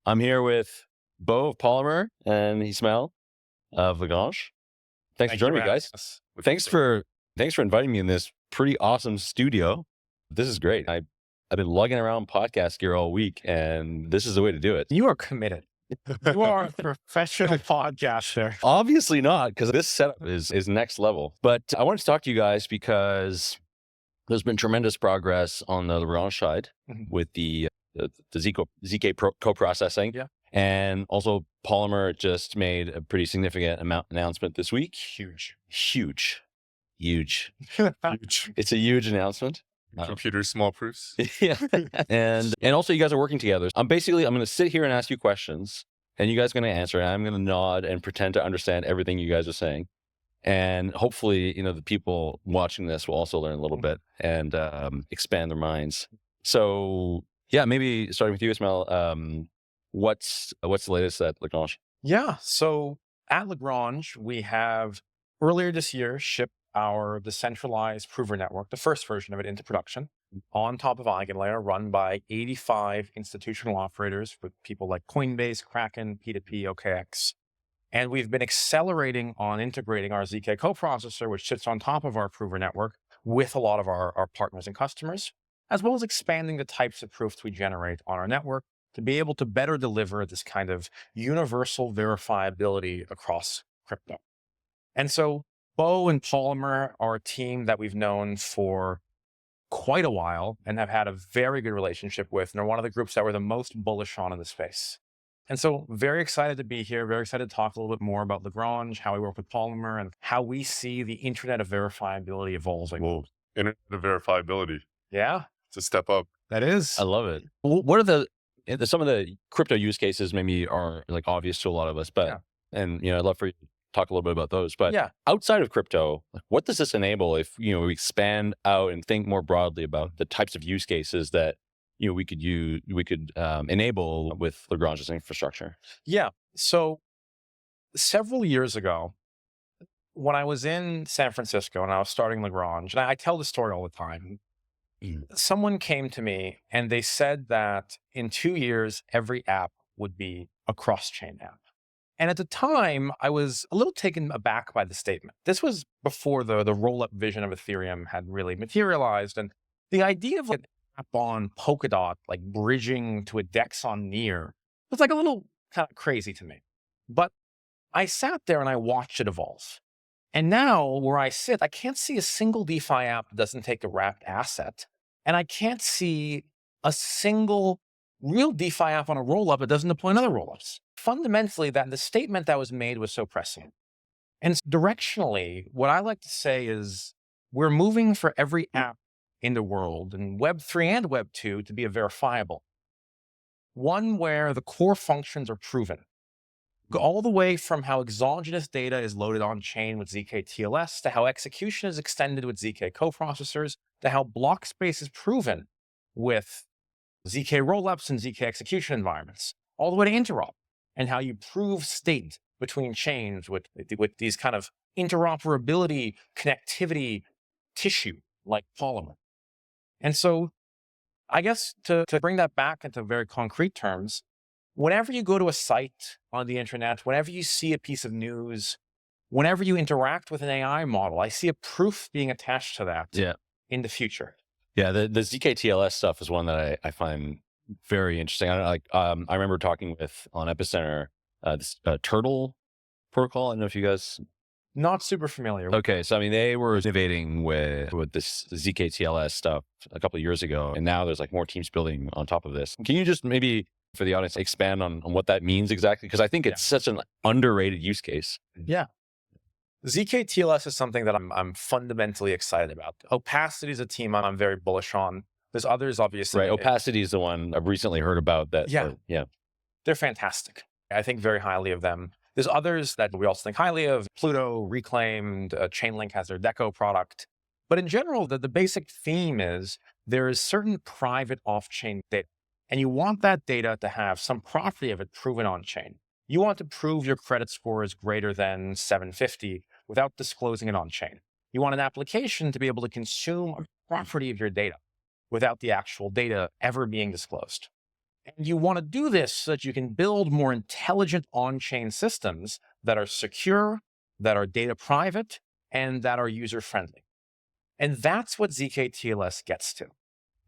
I'm here with Bo of Polymer and Ismael of Lagrange. Thanks for joining me, guys. Thanks for inviting me in this pretty awesome studio. This is great. I've been lugging around podcast gear all week, and this is the way to do it. You are committed. You are a professional podcaster. Obviously not, because this setup is next level. But I wanted to talk to you guys because there's been tremendous progress on the Lagrange side with the ZK co-processing. Yeah. And also Polymer just made a pretty significant announcement this week. Huge. It's a huge announcement. Computer small proofs. Yeah. And also you guys are working together. I'm going to sit here and ask you questions, and you guys are going to answer, and I'm going to nod and pretend to understand everything you guys are saying. And hopefully, the people watching this will also learn a little bit and expand their minds. So yeah, maybe starting with you, Ismael, what's the latest at Lagrange? Yeah. So at Lagrange, we have earlier this year shipped our decentralized prover network, the first version of it, into production on top of EigenLayer, run by 85 institutional operators with people like Coinbase, Kraken, P2P, OKX. And we've been accelerating on integrating our ZK coprocessor, which sits on top of our prover network, with a lot of our partners and customers, as well as expanding the types of proofs we generate on our network to be able to better deliver this kind of universal verifiability across crypto. And so Bo and Polymer are a team that we've known for quite a while and have had a very good relationship with, and are one of the groups that we're the most bullish on in the space. And so very excited to be here, very excited to talk a little bit more about Lagrange, how we work with Polymer, and how we see the internet of verifiability evolving. Well, internet of verifiability. Yeah. It's a step up. That is. I love it. What are some of the crypto use cases maybe are like obvious to a lot of us, but, and I'd love for you to talk a little bit about those, but outside of crypto, what does this enable if, we expand out and think more broadly about the types of use cases that, we could enable with Lagrange's infrastructure? Yeah. So several years ago, when I was in San Francisco and I was starting Lagrange, and I tell the story all the time, someone came to me and they said that in 2 years, every app would be a cross-chain app. And at the time, I was a little taken aback by the statement. This was before the roll-up vision of Ethereum had really materialized. And the idea of an app on Polkadot, like bridging to a DEX on Near, was like a little kind of crazy to me. But I sat there and I watched it evolve. And now where I sit, I can't see a single DeFi app that doesn't take a wrapped asset. And I can't see a single real DeFi app on a rollup that doesn't deploy another rollups. Fundamentally, that the statement that was made was so prescient. And directionally, what I like to say is we're moving for every app in the world, and Web3 and Web2, to be a verifiable. One where the core functions are proven. Go all the way from how exogenous data is loaded on chain with ZK-TLS, to how execution is extended with ZK coprocessors, to how block space is proven with ZK rollups and ZK execution environments, all the way to interop, and how you prove state between chains with these kind of interoperability, connectivity tissue like Polymer. And so I guess to bring that back into very concrete terms, whenever you go to a site on the internet, whenever you see a piece of news, whenever you interact with an AI model, I see a proof being attached to that in the future. Yeah, the ZK-TLS stuff is one that I find very interesting. I remember talking with on Epicenter this Turtle protocol. I don't know if you guys. Not super familiar. Okay, so they were innovating with this ZK-TLS stuff a couple of years ago, and now there's like more teams building on top of this. Can you just maybe for the audience expand on what that means exactly? Because I think it's such an underrated use case. Yeah. ZK-TLS is something that I'm fundamentally excited about. Opacity is a team I'm very bullish on. There's others, obviously. Right. Opacity is the one I've recently heard about. They're fantastic. I think very highly of them. There's others that we also think highly of. Pluto, Reclaimed, Chainlink has their Deco product. But in general, the basic theme is there is certain private off-chain data, and you want that data to have some property of it proven on-chain. You want to prove your credit score is greater than 750 without disclosing it on-chain. You want an application to be able to consume a property of your data without the actual data ever being disclosed. And you want to do this so that you can build more intelligent on-chain systems that are secure, that are data private, and that are user-friendly. And that's what ZK-TLS gets to.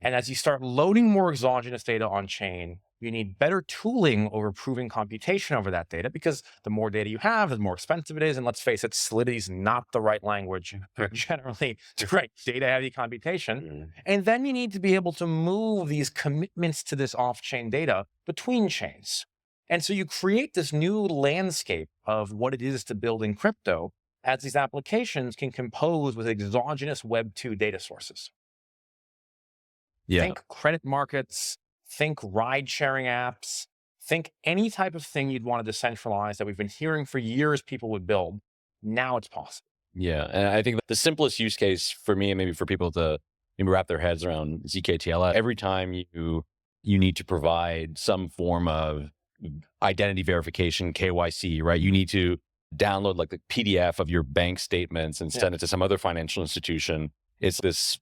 And as you start loading more exogenous data on chain, you need better tooling over proving computation over that data, because the more data you have, the more expensive it is. And let's face it, Solidity is not the right language generally to write data-heavy computation. And then you need to be able to move these commitments to this off-chain data between chains. And so you create this new landscape of what it is to build in crypto, as these applications can compose with exogenous Web 2 data sources. Yeah. Think credit markets, think ride-sharing apps, think any type of thing you'd want to decentralize that we've been hearing for years people would build. Now it's possible. Yeah. And I think the simplest use case for me, and maybe for people to maybe wrap their heads around ZK-TLS, every time you need to provide some form of identity verification, KYC, right? You need to download like the PDF of your bank statements and send it to some other financial institution. It's this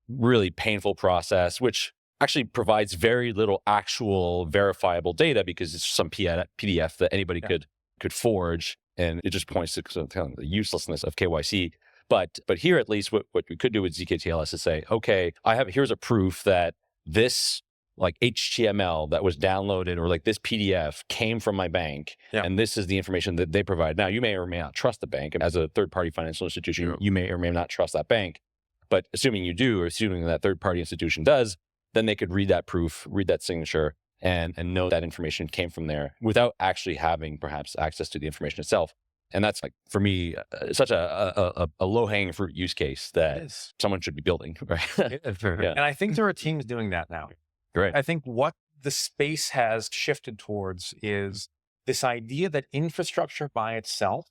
really painful process, which actually provides very little actual verifiable data because it's some PDF that anybody could forge, and it just points to the uselessness of KYC. But here, at least, what we could do with ZK-TLS is say, okay, here's a proof that this like HTML that was downloaded, or like this PDF came from my bank, and this is the information that they provide. Now, you may or may not trust the bank. As a third-party financial institution, you may or may not trust that bank. But assuming you do, or assuming that third-party institution does, then they could read that proof, read that signature, and know that information came from there without actually having perhaps access to the information itself. And that's, like, for me, such a low-hanging fruit use case that someone should be building, right? And I think there are teams doing that now. Great. I think what the space has shifted towards is this idea that infrastructure by itself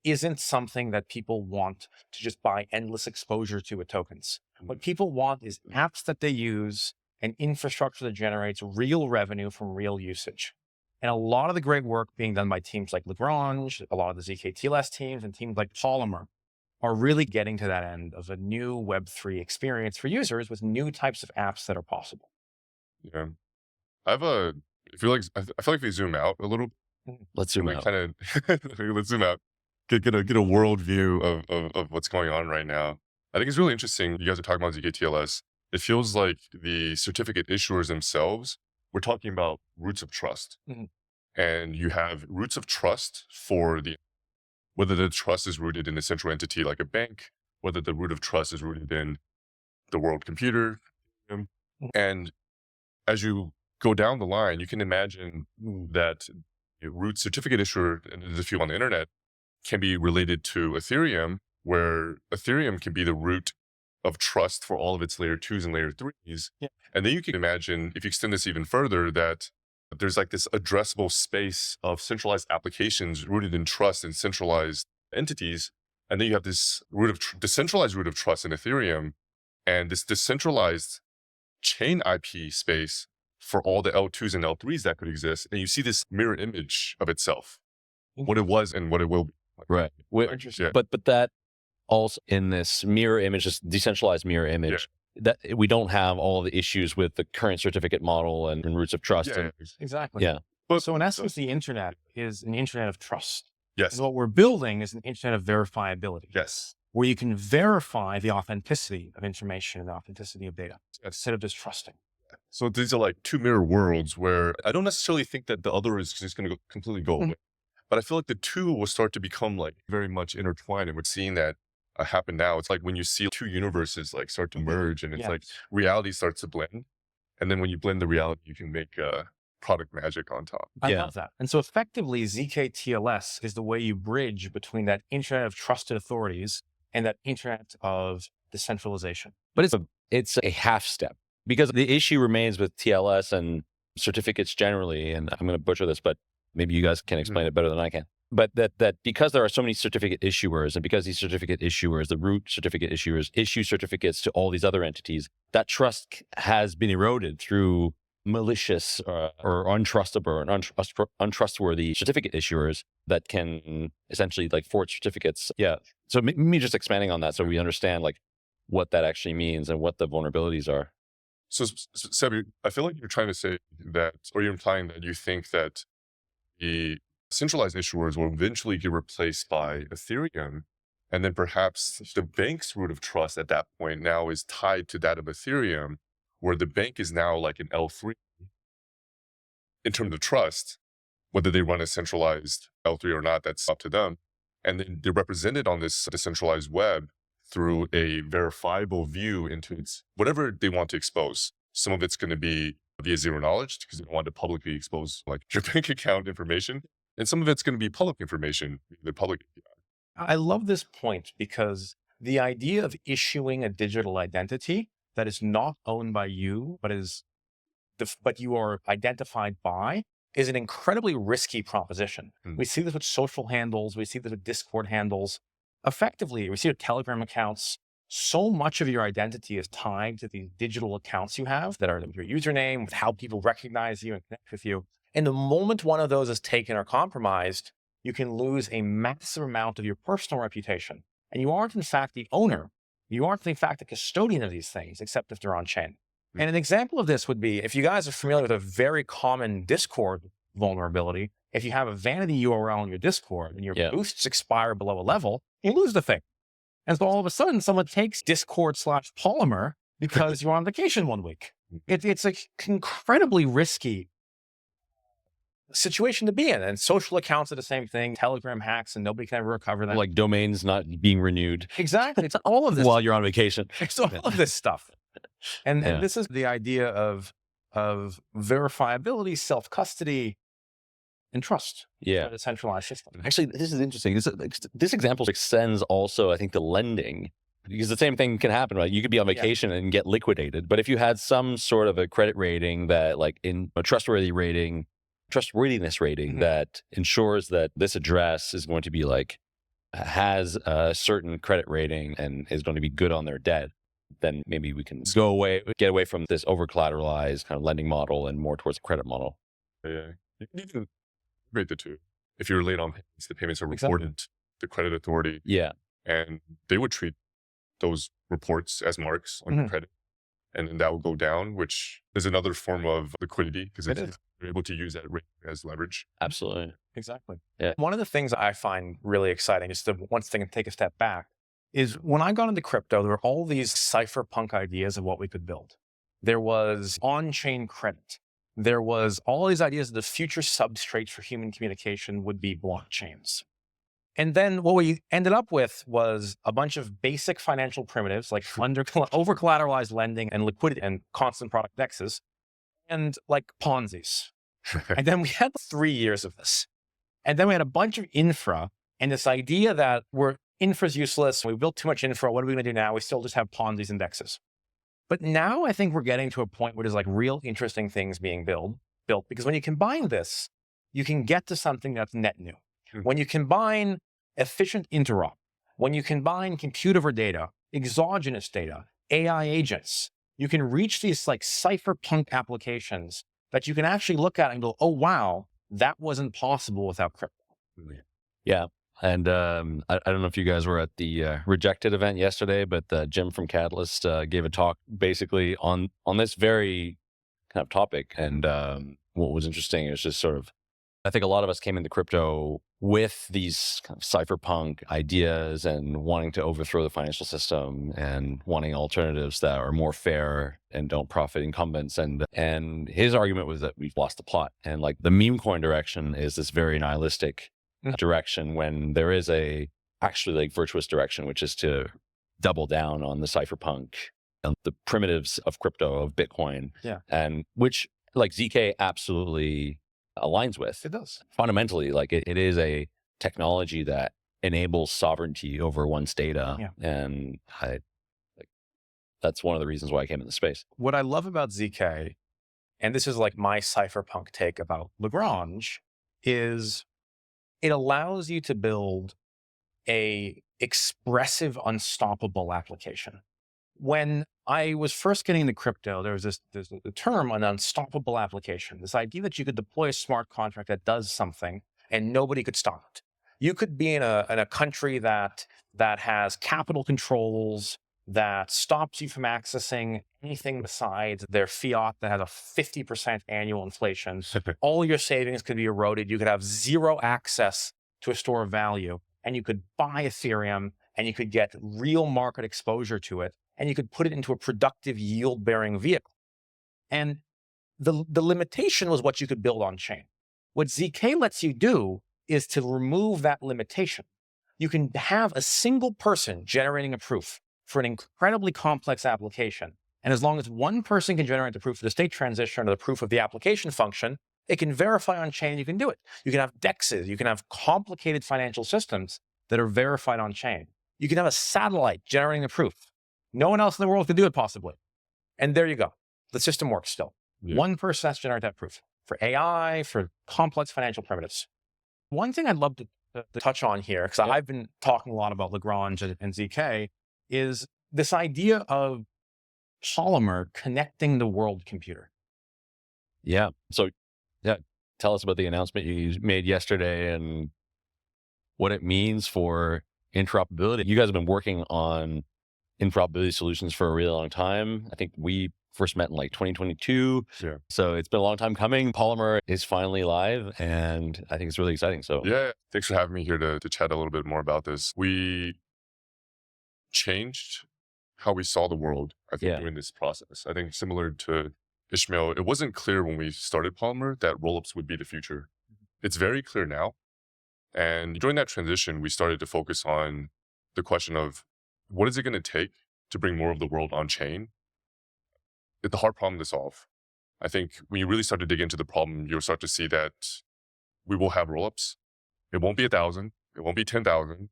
isn't something that people want to just buy endless exposure to with tokens. What people want is apps that they use and infrastructure that generates real revenue from real usage. And a lot of the great work being done by teams like Lagrange, a lot of the ZK-TLS teams, and teams like Polymer are really getting to that end of a new Web3 experience for users with new types of apps that are possible. Yeah. I feel like if we zoom out a little, Let's zoom out. Let's zoom out. Get a world view of what's going on right now. I think it's really interesting. You guys are talking about ZK-TLS. It feels like the certificate issuers themselves, we're talking about roots of trust. And you have roots of trust for whether the trust is rooted in a central entity like a bank, whether the root of trust is rooted in the world computer. And as you go down the line, you can imagine that root certificate issuer, and there's a few on the internet, can be related to Ethereum, where Ethereum can be the root of trust for all of its layer 2s and layer 3s. And then you can imagine, if you extend this even further, that there's like this addressable space of centralized applications rooted in trust and centralized entities. And then you have this decentralized root of trust in Ethereum, and this decentralized chain IP space for all the L2s and L3s that could exist. And you see this mirror image of itself, what it was and what it will be. Right. Interesting. But that also, in this mirror image, this decentralized mirror image, that we don't have all the issues with the current certificate model and roots of trust. Exactly. Yeah. But so in essence, the internet is an internet of trust. Yes. And what we're building is an internet of verifiability. Yes. Where you can verify the authenticity of information and the authenticity of data instead of just trusting. So these are like two mirror worlds where I don't necessarily think that the other is just going to completely go away. But I feel like the two will start to become like very much intertwined. And we're seeing that happen now. It's like when you see two universes like start to merge, and it's like reality starts to blend. And then when you blend the reality, you can make product magic on top. I love that. And so effectively, ZK-TLS is the way you bridge between that internet of trusted authorities and that internet of decentralization. But it's a half step, because the issue remains with TLS and certificates generally, and I'm going to butcher this, but maybe you guys can explain it better than I can. But that because there are so many certificate issuers, and because these certificate issuers, the root certificate issuers, issue certificates to all these other entities, that trust has been eroded through malicious or untrustable or untrustworthy certificate issuers that can essentially like forge certificates. Yeah. So me just expanding on that so we understand like what that actually means and what the vulnerabilities are. So, Sebi, I feel like you're trying to say that, or you're implying that you think that the centralized issuers will eventually get replaced by Ethereum. And then perhaps the bank's root of trust at that point now is tied to that of Ethereum, where the bank is now like an L3 in terms of trust. Whether they run a centralized L3 or not, that's up to them. And then they're represented on this decentralized web through a verifiable view into its whatever they want to expose. Some of it's going to be via zero knowledge because they don't want to publicly expose like your bank account information. And some of it's going to be public information, the public. I love this point because the idea of issuing a digital identity that is not owned by you, but you are identified by, is an incredibly risky proposition. We see this with social handles. We see this with Discord handles. Effectively, we see with Telegram accounts. So much of your identity is tied to the digital accounts you have that are your username, with how people recognize you and connect with you. And the moment one of those is taken or compromised, you can lose a massive amount of your personal reputation. And you aren't, in fact, the owner. You aren't, in fact, the custodian of these things, except if they're on chain. And an example of this would be, if you guys are familiar with a very common Discord vulnerability, if you have a vanity URL in your Discord and your boosts expire below a level, you lose the thing. And so all of a sudden, someone takes Discord/Polymer because you're on vacation one week. It's an incredibly risky situation to be in. And social accounts are the same thing, Telegram hacks, and nobody can ever recover them. Like domains not being renewed. Exactly. It's all of this. While you're on vacation. It's all of this stuff. And this is the idea of verifiability, self-custody, and trust. Yeah. For the centralized system. Actually, this is interesting. This example extends also, I think, to lending. Because the same thing can happen, right? You could be on vacation and get liquidated. But if you had some sort of a credit rating that, like in a trustworthiness rating that ensures that this address is going to be like, has a certain credit rating and is going to be good on their debt, then maybe we can get away from this over-collateralized kind of lending model and more towards a credit model. Yeah. You can even rate the two. If you're late on payments, the payments are reported to the credit authority. Yeah. And they would treat those reports as marks on your credit. And then that will go down, which is another form of liquidity because they're able to use that rate as leverage. Absolutely. Exactly. Yeah. One of the things I find really exciting, just to once thing take a step back, is when I got into crypto, there were all these cypherpunk ideas of what we could build. There was on-chain credit. There was all these ideas that the future substrate for human communication would be blockchains. And then what we ended up with was a bunch of basic financial primitives like over-collateralized lending and liquidity and constant product dexes and like Ponzi's. And then we had 3 years of this. And then we had a bunch of infra and this idea that infra's useless. We built too much infra. What are we going to do now? We still just have Ponzi's indexes. But now I think we're getting to a point where there's like real interesting things being built because when you combine this, you can get to something that's net new. When you combine efficient interop, when you combine compute over data, exogenous data, AI agents, you can reach these like cypherpunk applications that you can actually look at and go, oh, wow, that wasn't possible without crypto. Yeah. And I don't know if you guys were at the Rejected event yesterday, but Jim from Catalyst gave a talk basically on this very kind of topic. And what was interesting is just sort of, I think a lot of us came into crypto with these kind of cypherpunk ideas and wanting to overthrow the financial system and wanting alternatives that are more fair and don't profit incumbents. And his argument was that we've lost the plot. And like the meme coin direction is this very nihilistic direction when there is actually like virtuous direction, which is to double down on the cypherpunk and the primitives of crypto, of Bitcoin. Yeah. And which like ZK absolutely aligns with. It does. Fundamentally, like it is a technology that enables sovereignty over one's data. Yeah. And that's one of the reasons why I came in the space. What I love about ZK, and this is like my cypherpunk take about Lagrange, is it allows you to build a expressive, unstoppable application. When I was first getting into crypto, there's the term an unstoppable application, this idea that you could deploy a smart contract that does something and nobody could stop it. You could be in a country that has capital controls, that stops you from accessing anything besides their fiat that has a 50% annual inflation. All your savings could be eroded. You could have zero access to a store of value, and you could buy Ethereum and you could get real market exposure to it, and you could put it into a productive yield-bearing vehicle. And the limitation was what you could build on chain. What ZK lets you do is to remove that limitation. You can have a single person generating a proof for an incredibly complex application. And as long as one person can generate the proof of the state transition or the proof of the application function, it can verify on chain, you can do it. You can have DEXs, you can have complicated financial systems that are verified on chain. You can have a satellite generating the proof. No one else in the world can do it possibly. And there you go. The system works still. Yeah. One person has to generate that proof for AI, for complex financial primitives. One thing I'd love to touch on here, because I've been talking a lot about Lagrange and ZK, is this idea of Polymer connecting the world computer. Yeah. So, yeah, tell us about the announcement you made yesterday and what it means for interoperability. You guys have been working on interoperability solutions for a really long time. I think we first met in like 2022. Yeah. So it's been a long time coming. Polymer is finally live, and I think it's really exciting. So Yeah, thanks for having me here to chat a little bit more about this. We changed how we saw the world, I think, during this process. I think similar to Ismael, it wasn't clear when we started Polymer that rollups would be the future. It's very clear now. And during that transition, we started to focus on the question of what is it going to take to bring more of the world on chain? It's a hard problem to solve. I think when you really start to dig into the problem, you'll start to see that we will have rollups. It won't be 1,000. It won't be 10,000.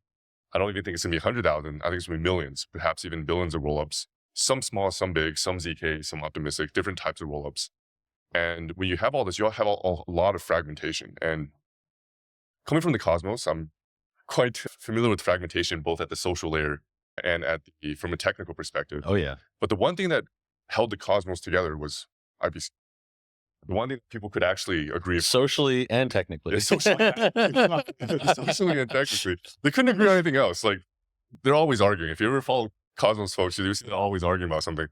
I don't even think it's going to be 100,000. I think it's going to be millions, perhaps even billions of rollups. Some small, some big, some ZK, some optimistic, different types of rollups. And when you have all this, you'll have a lot of fragmentation. And coming from the Cosmos, I'm quite familiar with fragmentation, both at the social layer and from a technical perspective. Oh, yeah. But the one thing that held the Cosmos together was IBC. The one thing people could actually agree Socially and technically. socially and technically. They couldn't agree on anything else. Like, they're always arguing. If you ever follow Cosmos folks, you see they're always arguing about something.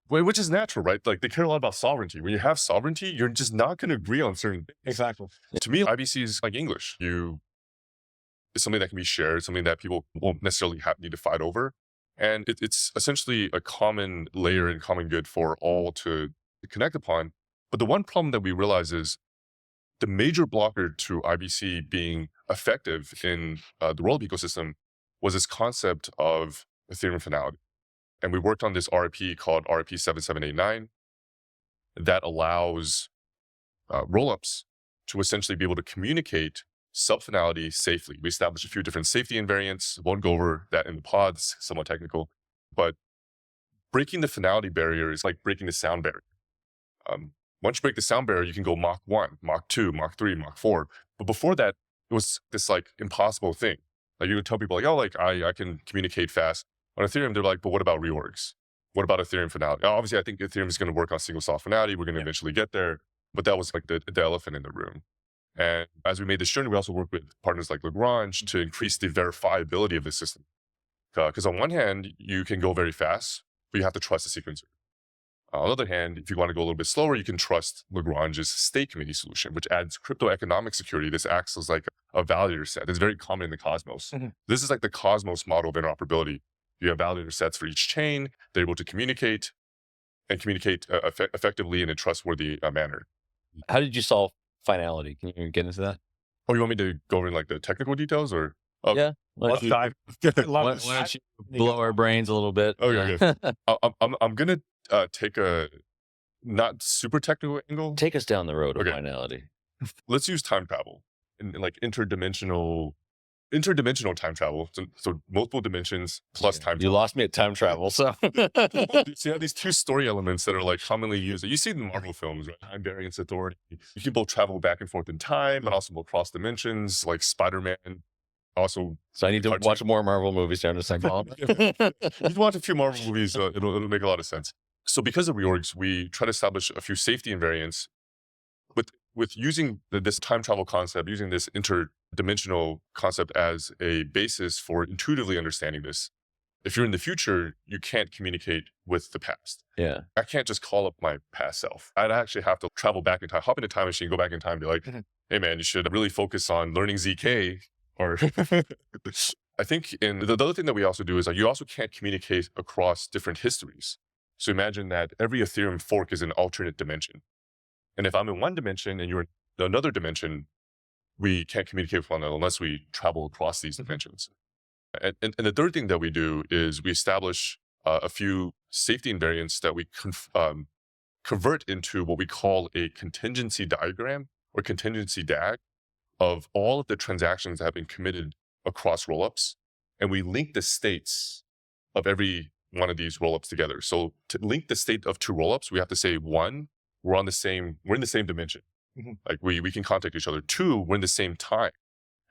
Which is natural, right? Like, they care a lot about sovereignty. When you have sovereignty, you're just not going to agree on certain things. Exactly. To me, IBC is like English. It's something that can be shared, something that people won't necessarily need to fight over. And it's essentially a common layer and common good for all to connect upon. But the one problem that we realize is the major blocker to IBC being effective in the rollup ecosystem was this concept of Ethereum finality. And we worked on this RFP called RFP 7789 that allows rollups to essentially be able to communicate sub-finality safely. We established a few different safety invariants. Won't go over that in the pods, somewhat technical. But breaking the finality barrier is like breaking the sound barrier. Once you break the sound barrier, you can go Mach 1, Mach 2, Mach 3, Mach 4. But before that, it was this like impossible thing. Like, you would tell people like, oh, like I can communicate fast. On Ethereum, they're like, but what about reorgs? What about Ethereum finality? Now, obviously, I think Ethereum is going to work on single soft finality. We're going to eventually get there. But that was like the elephant in the room. And as we made this journey, we also worked with partners like Lagrange to increase the verifiability of the system. Because on one hand, you can go very fast, but you have to trust the sequencer. On the other hand, if you want to go a little bit slower, you can trust Lagrange's state committee solution, which adds crypto economic security. This acts as like a validator set. It's very common in the Cosmos. Mm-hmm. This is like the Cosmos model of interoperability. You have validator sets for each chain. They're able to communicate effectively in a trustworthy manner. How did you solve finality? Can you get into that? Oh, you want me to go over like the technical details or? Oh, Yeah. Let's dive. Why don't you blow our brains a little bit? Okay. I'm going to take a not super technical angle. Take us down the road of Okay. finality. Let's use time travel and like interdimensional time travel. So multiple dimensions plus time You travel. lost me at time travel, so So you have these two story elements that are like commonly used. You see in the Marvel films, right? Time variance authority. You can both travel back and forth in time, but also across dimensions, like Spider-Man. Also, I need to cartoon. watch more Marvel movies to understand Polymer. you can watch a few Marvel movies. It'll make a lot of sense. So because of reorgs, we try to establish a few safety invariants with using this time travel concept, using this interdimensional concept as a basis for intuitively understanding this. If you're in the future, you can't communicate with the past. Yeah. I can't just call up my past self. I'd actually have to travel back in time, hop in a time machine, go back in time, be like, hey man, you should really focus on learning ZK. Or I think the other thing that we also do is you also can't communicate across different histories. So imagine that every Ethereum fork is an alternate dimension. And if I'm in one dimension and you're in another dimension, we can't communicate with one another unless we travel across these dimensions. And the third thing that we do is we establish a few safety invariants that we convert into what we call a contingency diagram or contingency DAG of all of the transactions that have been committed across rollups. And we link the states of every one of these rollups together. So to link the state of two rollups, we have to say, one, we're in the same dimension. Like we can contact each other. Two, we're in the same time.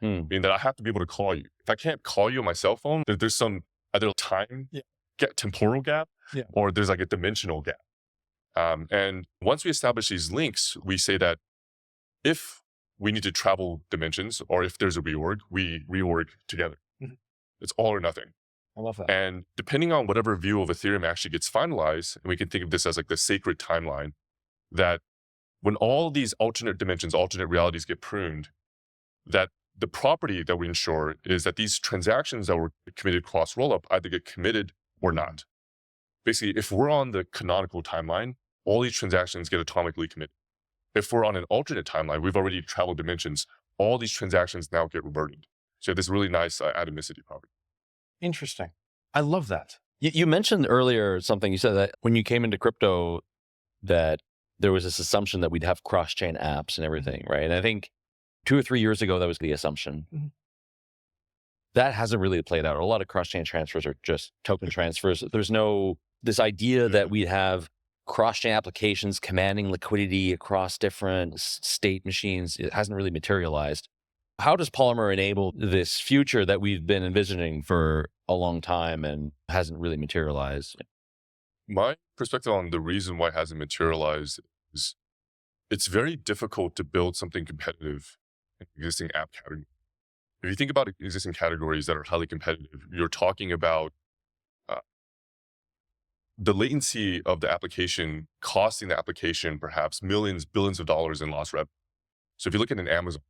Meaning that I have to be able to call you. If I can't call you on my cell phone, there's some either time temporal gap, or there's like a dimensional gap. And once we establish these links, we say that if we need to travel dimensions or if there's a reorg, we reorg together. It's all or nothing. I love that. And depending on whatever view of Ethereum actually gets finalized, and we can think of this as like the sacred timeline, that when all these alternate dimensions, alternate realities get pruned, that the property that we ensure is that these transactions that were committed cross rollup either get committed or not. Basically, if we're on the canonical timeline, all these transactions get atomically committed. If we're on an alternate timeline, we've already traveled dimensions, all these transactions now get reverted. So you have this really nice atomicity property. Interesting. I love that. You mentioned earlier something. You said that when you came into crypto, that there was this assumption that we'd have cross-chain apps and everything, right? And I think 2 or 3 years ago, that was the assumption. That hasn't really played out. A lot of cross-chain transfers are just token transfers. There's no, this idea that we have cross-chain applications commanding liquidity across different state machines, it hasn't really materialized. How does Polymer enable this future that we've been envisioning for a long time and hasn't really materialized? My perspective on the reason why it hasn't materialized is it's very difficult to build something competitive in existing app category. If you think about existing categories that are highly competitive, you're talking about the latency of the application costing the application perhaps millions, billions of dollars in lost revenue. So if you look at an Amazon,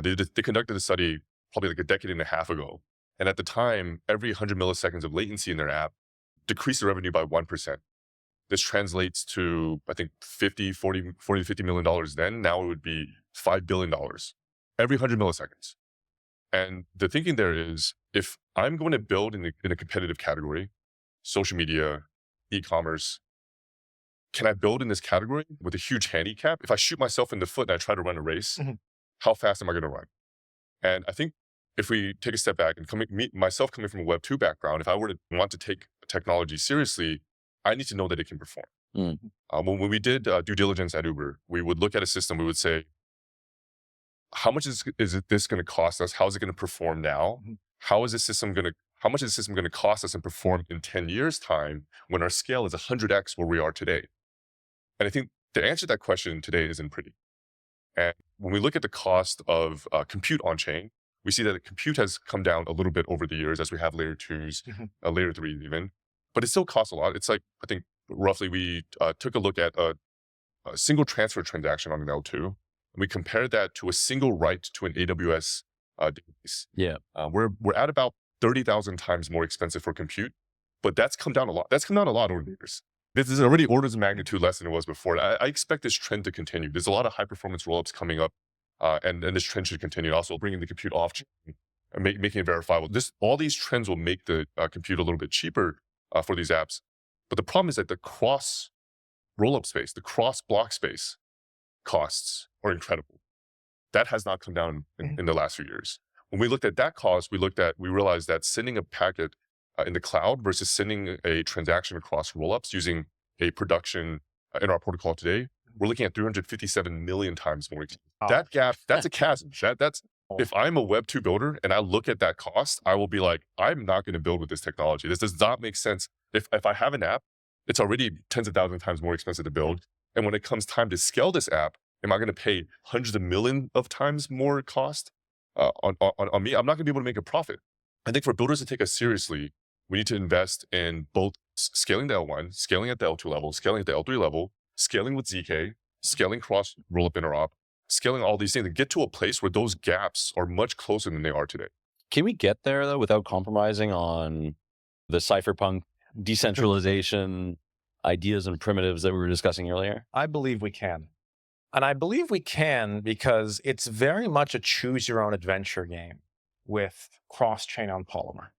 they conducted a study probably like a decade and a half ago. And at the time, every 100 milliseconds of latency in their app decreased the revenue by 1%. This translates to, I think, $40 to $50 million then. Now it would be $5 billion every 100 milliseconds. And the thinking there is, if I'm going to build in a competitive category, social media, e-commerce, can I build in this category with a huge handicap? If I shoot myself in the foot and I try to run a race, how fast am I going to run? And I think if we take a step back and myself coming from a Web 2 background, if I were to want to take technology seriously, I need to know that it can perform. When we did due diligence at Uber, we would look at a system, we would say, how much is this going to cost us? How is it going to perform now? How much is the system going to cost us and perform in 10 years' time when our scale is 100x where we are today? And I think the answer to that question today isn't pretty. And when we look at the cost of compute on chain, we see that the compute has come down a little bit over the years as we have layer 2s, layer 3 even, but it still costs a lot. It's like, I think roughly we took a look at a single transfer transaction on an L2, and we compared that to a single write to an AWS database. We're at about 30,000 times more expensive for compute, but that's come down a lot. That's come down a lot over the years. This is already orders of magnitude less than it was before. I expect this trend to continue. There's a lot of high performance rollups coming up, and this trend should continue. Also bringing the compute off chain and making it verifiable. All these trends will make the compute a little bit cheaper for these apps. But the problem is that the cross rollup space, the cross block space costs are incredible. That has not come down in the last few years. When we looked at that cost, we realized that sending a packet in the cloud versus sending a transaction across rollups using a production in our protocol today, we're looking at 357 million times more. That gap, that's a chasm. If I'm a Web 2 builder and I look at that cost, I will be like, I'm not going to build with this technology. This does not make sense. If I have an app, it's already tens of thousands of times more expensive to build. And when it comes time to scale this app, am I going to pay hundreds of millions of times more cost on me? I'm not going to be able to make a profit. I think for builders to take us seriously, we need to invest in both scaling the L1, scaling at the L2 level, scaling at the L3 level, scaling with ZK, scaling cross rollup interop, scaling all these things, and get to a place where those gaps are much closer than they are today. Can we get there though without compromising on the Cypherpunk decentralization ideas and primitives that we were discussing earlier? I believe we can. And I believe we can because it's very much a choose your own adventure game with cross-chain on Polymer.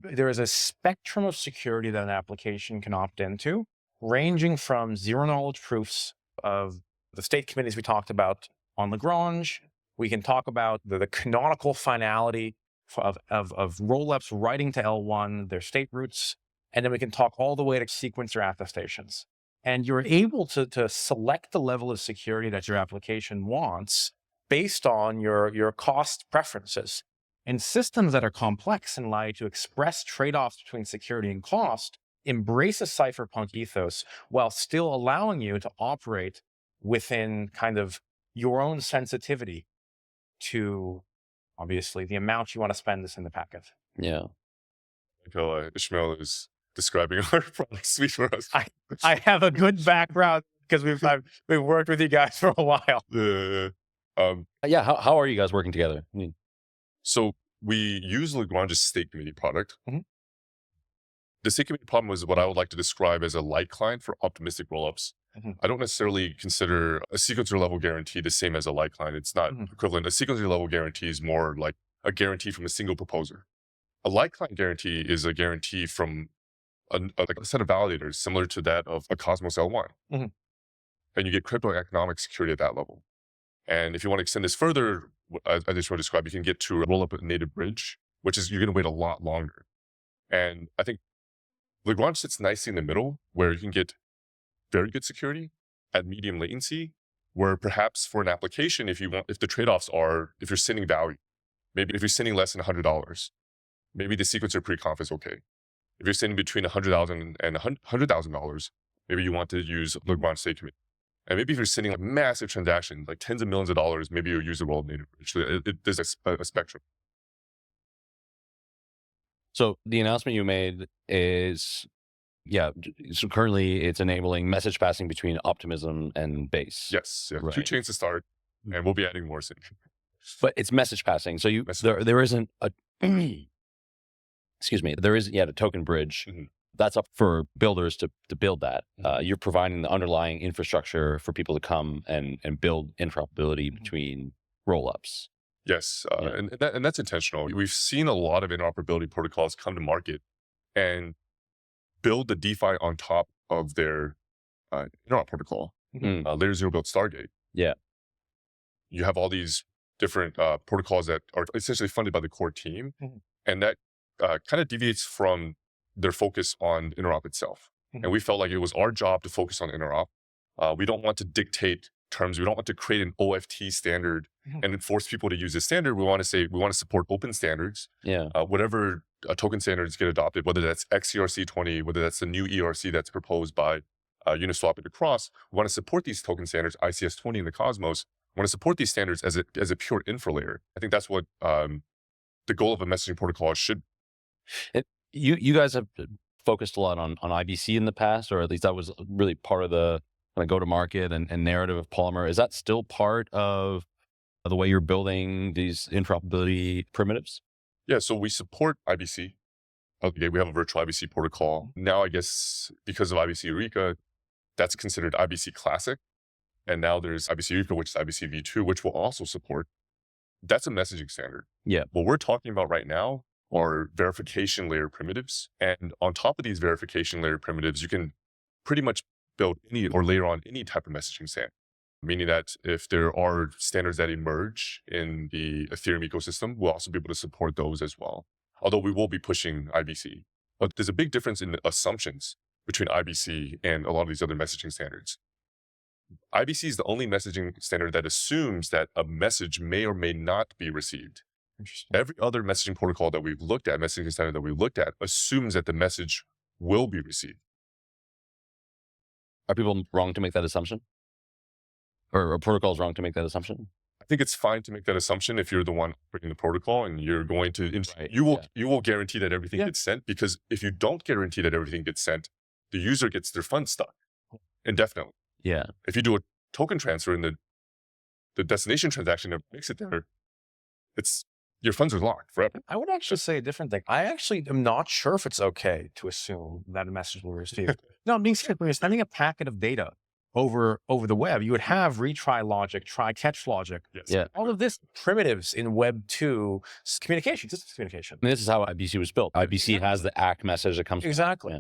There is a spectrum of security that an application can opt into, ranging from zero knowledge proofs of the state committees we talked about on Lagrange. We can talk about the canonical finality of rollups writing to L1, their state roots, and then we can talk all the way to sequencer attestations. And you're able to select the level of security that your application wants based on your cost preferences. And systems that are complex and allow you to express trade-offs between security and cost embrace a cypherpunk ethos while still allowing you to operate within kind of your own sensitivity to, obviously, the amount you want to spend this in the packet. Yeah. Ismael is describing our product suite for us. I have a good background because we've worked with you guys for a while. Yeah. How are you guys working together? So we use Lagrange's state committee product. Mm-hmm. The state committee problem was what I would like to describe as a light client for optimistic rollups. Mm-hmm. I don't necessarily consider a sequencer level guarantee the same as a light client. It's not equivalent. A sequencer level guarantee is more like a guarantee from a single proposer. A light client guarantee is a guarantee from a set of validators similar to that of a Cosmos L1. Mm-hmm. And you get crypto economic security at that level. And if you want to extend this further, as I just want to describe, you can get to a rollup native bridge, which is you're going to wait a lot longer. And I think Lagrange sits nicely in the middle where you can get very good security at medium latency, where perhaps for an application, if the trade-offs are, if you're sending value, maybe if you're sending less than $100, maybe the sequencer pre-conf is okay. If you're sending between $100,000 and $100,000, maybe you want to use Lagrange state committee. And maybe if you're sending like massive transactions, like tens of millions of dollars, maybe you'll use the rollup native bridge. There's a spectrum. So the announcement you made is, so currently it's enabling message passing between Optimism and Base. Yes, yeah. Right. 2 chains to start, and we'll be adding more soon. But it's message passing. So there isn't a, excuse me, there isn't yet a token bridge. Mm-hmm. That's up for builders to build that. You're providing the underlying infrastructure for people to come and build interoperability between rollups. Yes, and that's intentional. We've seen a lot of interoperability protocols come to market and build the DeFi on top of their interop protocol. Layer 0 built Stargate. Yeah. You have all these different protocols that are essentially funded by the core team, and that kind of deviates from their focus on interop itself. And we felt like it was our job to focus on interop. We don't want to dictate terms. We don't want to create an OFT standard and force people to use this standard. We want to say, we want to support open standards. Yeah. Whatever token standards get adopted, whether that's XERC20, whether that's the new ERC that's proposed by Uniswap and Across, we want to support these token standards, ICS20 and the Cosmos. We want to support these standards as a pure infra layer. I think that's what the goal of a messaging protocol should. You guys have focused a lot on IBC in the past, or at least that was really part of the kind of go-to-market and narrative of Polymer. Is that still part of the way you're building these interoperability primitives? Yeah, so we support IBC. Okay, we have a virtual IBC protocol. Now, I guess, because of IBC Eureka, that's considered IBC Classic. And now there's IBC Eureka, which is IBC V2, which will also support. That's a messaging standard. Yeah. What we're talking about right now are verification layer primitives. And on top of these verification layer primitives, you can pretty much build any or layer on any type of messaging standard. Meaning that if there are standards that emerge in the Ethereum ecosystem, we'll also be able to support those as well. Although we will be pushing IBC. But there's a big difference in the assumptions between IBC and a lot of these other messaging standards. IBC is the only messaging standard that assumes that a message may or may not be received. Every other messaging protocol that we've looked at, messaging standard that we've looked at, assumes that the message will be received. Are people wrong to make that assumption? Or protocols wrong to make that assumption? I think it's fine to make that assumption if you're the one operating the protocol and you're going to, Right, you will guarantee that everything Yeah. gets sent, because if you don't guarantee that everything gets sent, the user gets their funds stuck indefinitely. Yeah. If you do a token transfer and the destination transaction never makes it there, your funds are locked forever. I would actually say a different thing. I actually am not sure if it's okay to assume that a message will be received. No, I'm being serious. When you're sending a packet of data over the web, you would have retry logic, try catch logic. Yes. Yeah. All of this primitives in Web 2 communication, systems communication. I mean, this is how IBC was built. IBC has the ACK message that comes. Exactly. Yeah.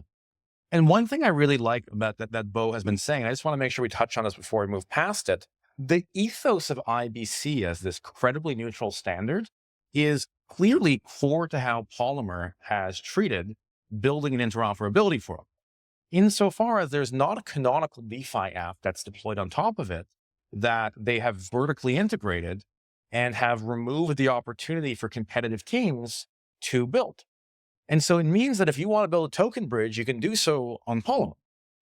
And one thing I really like about that Bo has been saying, I just want to make sure we touch on this before we move past it. The ethos of IBC as this credibly neutral standard is clearly core to how Polymer has treated building an interoperability for them. Insofar as there's not a canonical DeFi app that's deployed on top of it that they have vertically integrated and have removed the opportunity for competitive teams to build. And so it means that if you want to build a token bridge, you can do so on Polymer.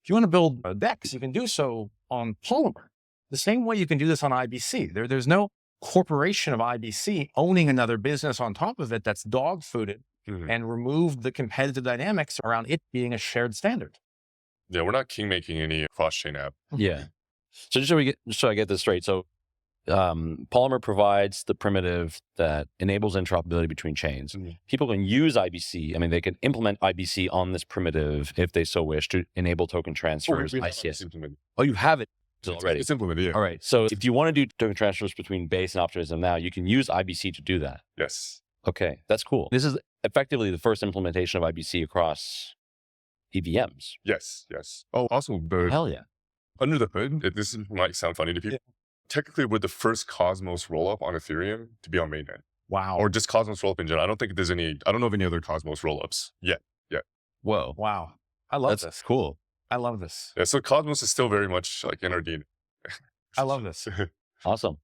If you want to build a DEX, you can do so on Polymer. The same way you can do this on IBC. There's no corporation of IBC owning another business on top of it that's dog-fooded and removed the competitive dynamics around it being a shared standard. Yeah, we're not king-making any cross-chain app. Yeah. So just so I get this straight. So Polymer provides the primitive that enables interoperability between chains. People can use IBC. I mean, they can implement IBC on this primitive if they so wish to enable token transfers. ICS. Oh, you have it already. It's implemented, yeah. All right. So if you want to do token transfers between base and optimism now, you can use IBC to do that. Yes. Okay, that's cool. This is effectively the first implementation of IBC across EVMs. Yes. Oh, also, Hell yeah. under the hood, this might sound funny to people. Yeah. Technically, we're the first Cosmos rollup on Ethereum to be on mainnet. Wow. Or just Cosmos rollup in general. I don't know of any other Cosmos rollups yet. Whoa. Wow. I love That's this. cool. I love this. Yeah, so Cosmos is still very much like in our DNA. I love this. Awesome.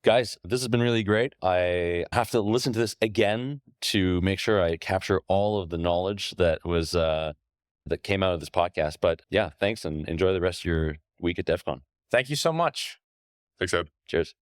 Guys, this has been really great. I have to listen to this again to make sure I capture all of the knowledge that was that came out of this podcast. But yeah, thanks and enjoy the rest of your week at Devcon. Thank you so much. Thanks, Ed. Cheers.